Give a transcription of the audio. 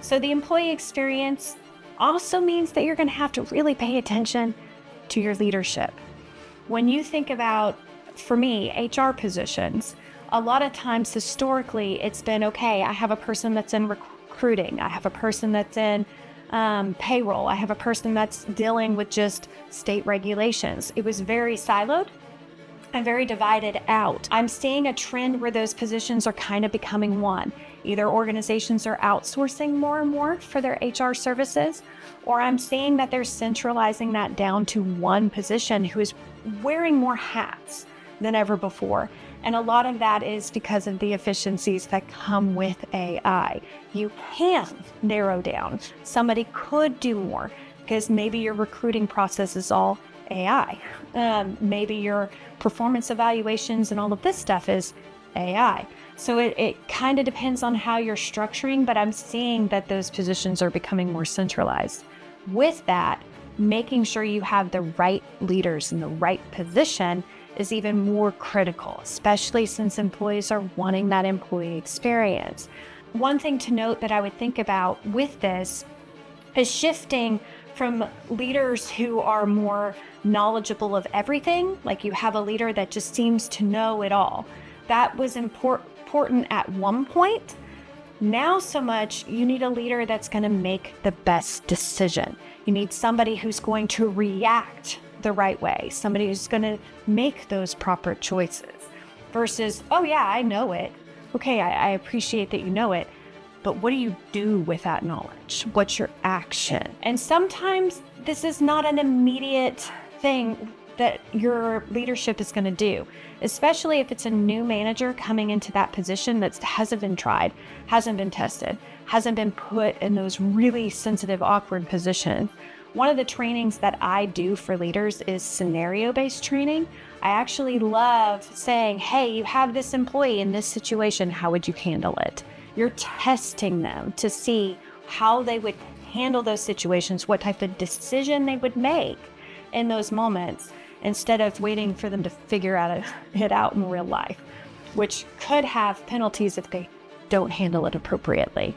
So the employee experience also means that you're going to have to really pay attention to your leadership. When you think about, for me, HR positions, a lot of times historically it's been, okay, I have a person that's in recruiting, I have a person that's in payroll, I have a person that's dealing with just state regulations. It was very siloed and very divided out. I'm seeing a trend where those positions are kind of becoming one. Either organizations are outsourcing more and more for their HR services, or I'm seeing that they're centralizing that down to one position who is wearing more hats than ever before. And a lot of that is because of the efficiencies that come with AI. You can narrow down. Somebody could do more because maybe your recruiting process is all AI. Maybe your performance evaluations and all of this stuff is AI. So it kind of depends on how you're structuring, but I'm seeing that those positions are becoming more centralized. With that, making sure you have the right leaders in the right position is even more critical, especially since employees are wanting that employee experience. One thing to note that I would think about with this is shifting from leaders who are more knowledgeable of everything, like you have a leader that just seems to know it all. That was important at one point. Now so much, you need a leader that's going to make the best decision. You need somebody who's going to react the right way, somebody who's going to make those proper choices versus, oh yeah, I know it. Okay, I appreciate that you know it, but what do you do with that knowledge? What's your action? And sometimes this is not an immediate thing that your leadership is going to do, especially if it's a new manager coming into that position that hasn't been tried, hasn't been tested, hasn't been put in those really sensitive, awkward positions. One of the trainings that I do for leaders is scenario-based training. I actually love saying, hey, you have this employee in this situation, how would you handle it? You're testing them to see how they would handle those situations, what type of decision they would make in those moments, instead of waiting for them to figure it out in real life, which could have penalties if they don't handle it appropriately.